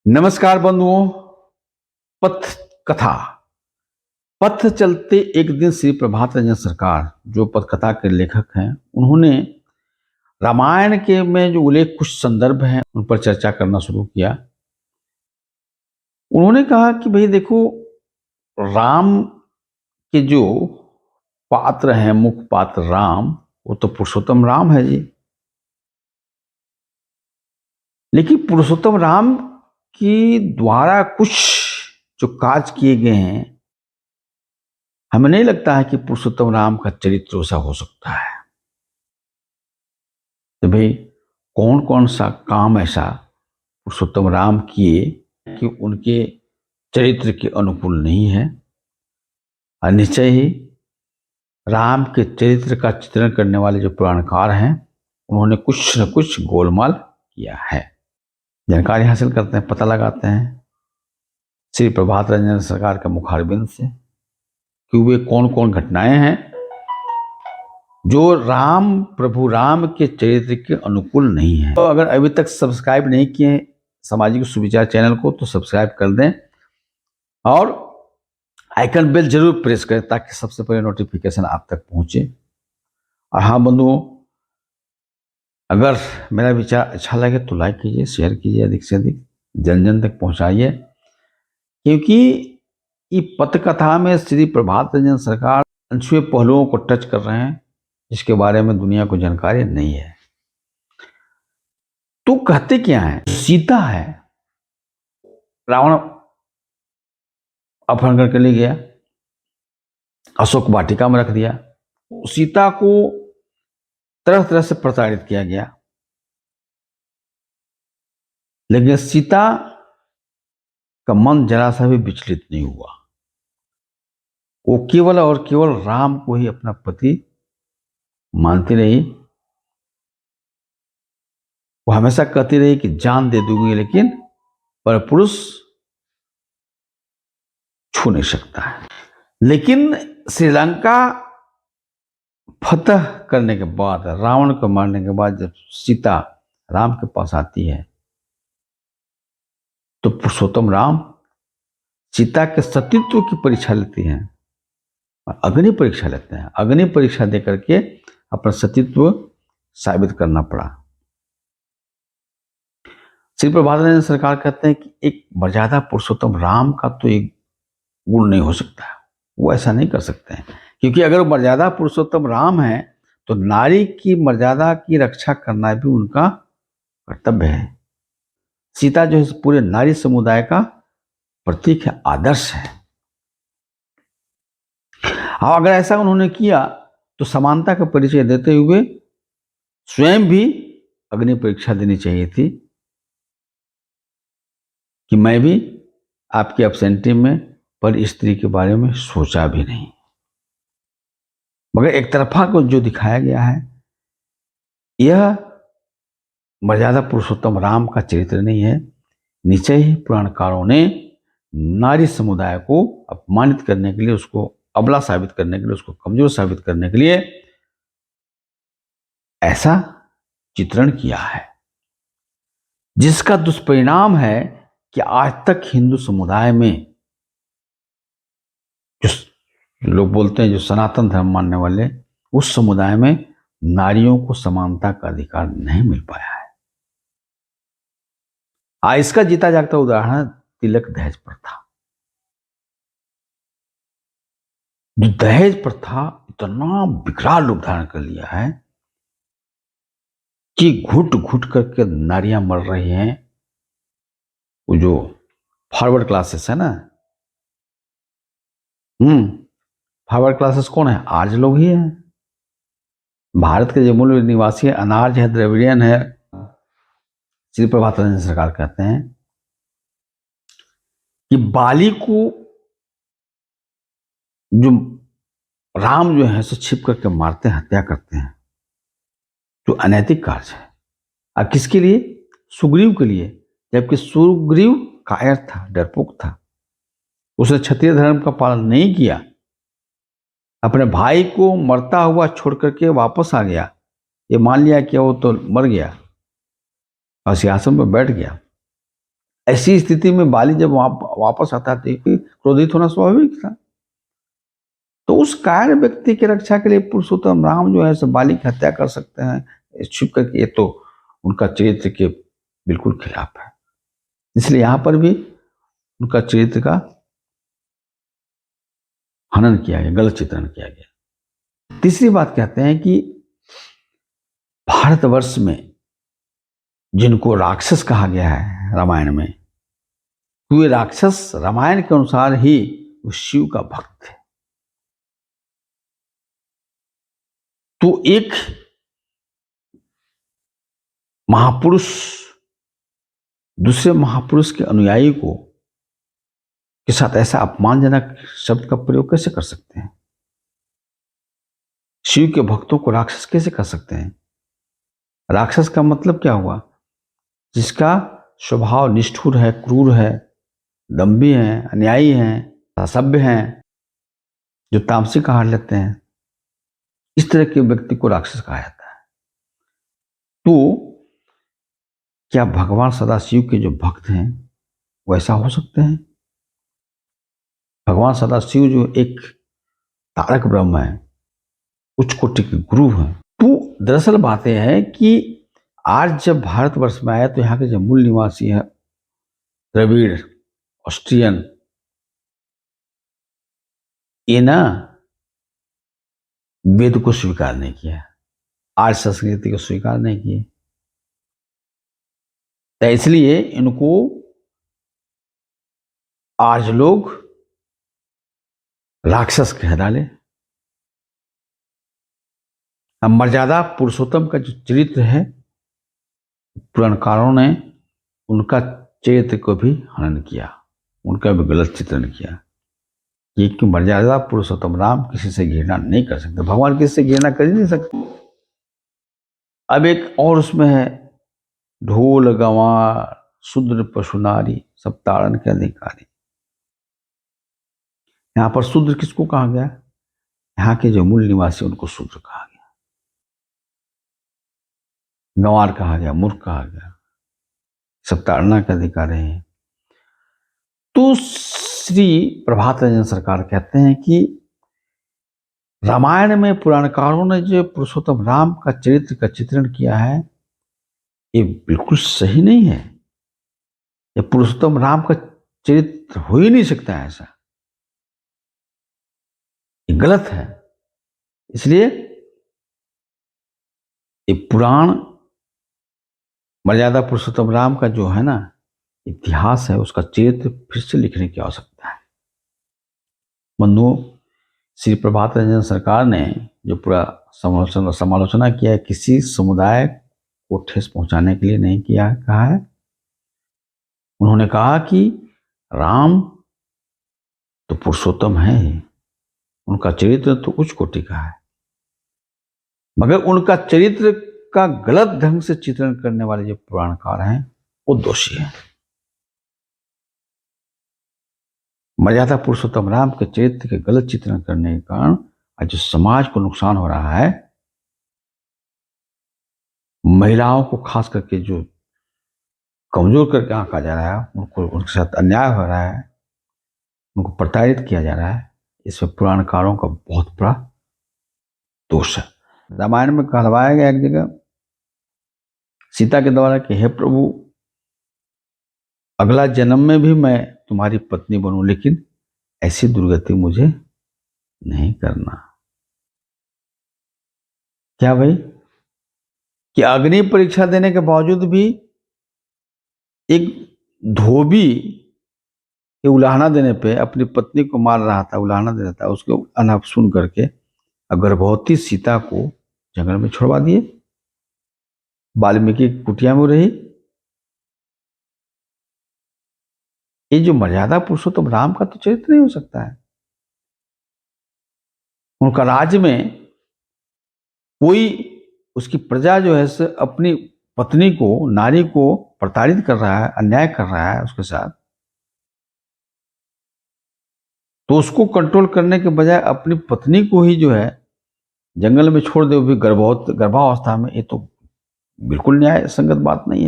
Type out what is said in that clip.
नमस्कार बंधुओं। पथ कथा। पथ चलते एक दिन श्री प्रभात रंजन सरकार जो पथ कथा के लेखक हैं, उन्होंने रामायण के में जो उल्लेख कुछ संदर्भ हैं उन पर चर्चा करना शुरू किया। उन्होंने कहा कि भाई देखो, राम के जो पात्र हैं, मुख्य पात्र राम, वो तो पुरुषोत्तम राम है जी। लेकिन पुरुषोत्तम राम की द्वारा कुछ जो काज किए गए हैं, हमें नहीं लगता है कि पुरुषोत्तम राम का चरित्र ऐसा हो सकता है। तो भाई कौन कौन सा काम ऐसा पुरुषोत्तम राम किए कि उनके चरित्र के अनुकूल नहीं है। और निश्चय ही राम के चरित्र का चित्रण करने वाले जो पुराणकार हैं, उन्होंने कुछ न कुछ गोलमाल किया है। जानकारी हासिल करते हैं, पता लगाते हैं श्री प्रभात रंजन सरकार के मुखारबिंद से कि वे कौन कौन घटनाएं हैं जो राम प्रभु राम के चरित्र के अनुकूल नहीं है। तो अगर अभी तक सब्सक्राइब नहीं किए हैं सामाजिक सुविचार चैनल को, तो सब्सक्राइब कर दें और आइकन बेल जरूर प्रेस करें ताकि सबसे पहले नोटिफिकेशन आप तक पहुंचे। और हाँ बंधुओं, अगर मेरा विचार अच्छा लगे तो लाइक कीजिए, शेयर कीजिए, अधिक से अधिक जन जन तक पहुंचाइए, क्योंकि ये पथकथा में श्री प्रभात रंजन सरकार अनछुए पहलुओं को टच कर रहे हैं जिसके बारे में दुनिया को जानकारी नहीं है। तो कहते क्या है, सीता है, रावण अपहरण करके ले गया, अशोक वाटिका में रख दिया। सीता को तरह तरह से प्रताड़ित किया गया, लेकिन सीता का मन जरा सा भी विचलित नहीं हुआ। वो केवल और केवल राम को ही अपना पति मानती रही। वो हमेशा कहती रही कि जान दे दूंगी, लेकिन पर पुरुष छू नहीं सकता है। लेकिन श्रीलंका फतह करने के बाद, रावण को मारने के बाद जब सीता राम के पास आती है, तो पुरुषोत्तम राम सीता के सतीत्व की परीक्षा लेती हैं, अग्नि परीक्षा लेते हैं। अग्नि परीक्षा दे करके अपना सतीत्व साबित करना पड़ा। श्री प्रभात रंजन सरकार कहते हैं कि एक मर्यादा पुरुषोत्तम राम का तो एक गुण नहीं हो सकता, वो ऐसा नहीं कर सकते हैं, क्योंकि अगर मर्यादा पुरुषोत्तम राम है तो नारी की मर्यादा की रक्षा करना भी उनका कर्तव्य है। सीता जो है पूरे नारी समुदाय का प्रतीक है, आदर्श है। और अगर ऐसा उन्होंने किया तो समानता का परिचय देते हुए स्वयं भी अग्नि परीक्षा देनी चाहिए थी कि मैं भी आपके एब्सेंटी में पर स्त्री के बारे में सोचा भी नहीं। मगर एक तरफा को जो दिखाया गया है, यह मर्यादा पुरुषोत्तम राम का चरित्र नहीं है। नीचे ही पुराणकारों ने नारी समुदाय को अपमानित करने के लिए, उसको अबला साबित करने के लिए, उसको कमजोर साबित करने के लिए ऐसा चित्रण किया है, जिसका दुष्परिणाम है कि आज तक हिंदू समुदाय में जो लोग बोलते हैं, जो सनातन धर्म मानने वाले, उस समुदाय में नारियों को समानता का अधिकार नहीं मिल पाया है। इसका जीता जागता उदाहरण तिलक दहेज प्रथा। जो दहेज प्रथा इतना विकराल रूप धारण कर लिया है कि घुट घुट करके नारियां मर रही हैं। वो जो फॉरवर्ड क्लासेस है ना, फॉरवर्ड क्लासेस कौन है? आर्य लोग ही हैं। भारत के जो मूल निवासी अनार्य है, द्रविडियन है, श्री प्रभात रंजन सरकार कहते हैं कि बाली को जो राम जो है सो छिप करके मारते हैं, हत्या करते हैं, जो अनैतिक कार्य है। अब किसके लिए? सुग्रीव के लिए। जबकि सुग्रीव कायर था, डरपोक था, उसने क्षत्रिय धर्म का पालन नहीं किया, अपने भाई को मरता हुआ छोड़ करके वापस आ गया। ये मान लिया कि वो तो मर गया और सिंहासन पर बैठ गया। ऐसी स्थिति में बाली जब वापस आता था तो क्रोधित होना स्वाभाविक था। तो उस कायर व्यक्ति की रक्षा के लिए पुरुषोत्तम राम जो है सो बाली की हत्या कर सकते हैं छुप करके, ये तो उनका चरित्र के बिल्कुल खिलाफ है। इसलिए यहां पर भी उनका चरित्र का हनन किया गया, गलत चित्रण किया गया। तीसरी बात कहते हैं कि भारतवर्ष में जिनको राक्षस कहा गया है रामायण में, वे राक्षस रामायण के अनुसार ही उस शिव का भक्त थे। तो एक महापुरुष दूसरे महापुरुष के अनुयायी को के साथ ऐसा अपमानजनक शब्द का प्रयोग कैसे कर सकते हैं? शिव के भक्तों को राक्षस कैसे कर सकते हैं? राक्षस का मतलब क्या हुआ? जिसका स्वभाव निष्ठुर है, क्रूर है, दम्भी है, अन्यायी है, असभ्य हैं, जो तामसिक आहार लेते हैं, इस तरह के व्यक्ति को राक्षस कहा जाता है। तो क्या भगवान सदाशिव के जो भक्त हैं वैसा हो सकते हैं? भगवान सदाशिव जो एक तारक ब्रह्म है, उच्च कोटि के गुरु हैं। तो दरअसल बात यह है कि आज जब भारतवर्ष में आया तो यहाँ के जो मूल निवासी है द्रविड़, ऑस्ट्रियन, ये ना वेद को स्वीकार नहीं किया, आर्य संस्कृति को स्वीकार नहीं किए, तो इसलिए इनको आज लोग राक्षस कह डाले। अब मर्यादा पुरुषोत्तम का जो चरित्र है, पुराणकारों ने उनका चरित्र को भी हनन किया, उनका भी गलत चित्रण किया कि मर्यादा पुरुषोत्तम राम किसी से घृणा नहीं कर सकते, भगवान किसी से घृणा कर ही नहीं सकते। अब एक और उसमें है, ढोल गंवार शूद्र पशु नारी सब ताड़न के अधिकारी। यहां पर शूद्र किसको कहा गया? यहाँ के जो मूल निवासी उनको शूद्र कहा गया, गंवार कहा गया, मूर्ख कहा गया, सब ताड़ना के अधिकारी हैं। तो श्री प्रभात रंजन सरकार कहते हैं कि रामायण में पुराणकारों ने जो पुरुषोत्तम राम का चरित्र का चित्रण किया है ये बिल्कुल सही नहीं है। ये पुरुषोत्तम राम का चरित्र हो ही नहीं सकता है, ऐसा ये गलत है। इसलिए ये पुराण मर्यादा पुरुषोत्तम राम का जो है ना इतिहास है, उसका चरित्र फिर से लिखने की आवश्यकता है। बंधुओं, श्री प्रभात रंजन सरकार ने जो पूरा समालोचना किया है, किसी समुदाय को ठेस पहुंचाने के लिए नहीं किया कहा है। उन्होंने कहा कि राम तो पुरुषोत्तम है ही, उनका चरित्र तो उच्च कोटि का है, मगर उनका चरित्र का गलत ढंग से चित्रण करने वाले जो पुराणकार हैं वो दोषी हैं। मर्यादा पुरुषोत्तम राम के चरित्र के गलत चित्रण करने के कारण आज जो समाज को नुकसान हो रहा है, महिलाओं को खास करके जो कमजोर करके आंका जा रहा है, उनको उनके साथ अन्याय हो रहा है, उनको प्रताड़ित किया जा रहा है, इसमें पुराणकारों का बहुत बड़ा दोष है। रामायण में कहलवाया गया एक जगह सीता के द्वारा कि हे प्रभु, अगला जन्म में भी मैं तुम्हारी पत्नी बनूं, लेकिन ऐसी दुर्गति मुझे नहीं करना। क्या भाई कि अग्नि परीक्षा देने के बावजूद भी एक धोबी के उलाहना देने पे अपनी पत्नी को मार रहा था, उलाहना दे रहा था, उसको अनाप सुन करके गर्भवती सीता को जंगल में छोड़वा दिए, वाल्मीकि कुटिया में रही। ये जो मर्यादा पुरुषोत्तम राम का तो चरित्र नहीं हो सकता है। उनका राज्य में कोई उसकी प्रजा जो है अपनी पत्नी को, नारी को प्रताड़ित कर रहा है, अन्याय कर रहा है उसके साथ, तो उसको कंट्रोल करने के बजाय अपनी पत्नी को ही जो है जंगल में छोड़ दे, वो भी गर्भावस्था में, ये तो बिल्कुल न्याय संगत बात नहीं है।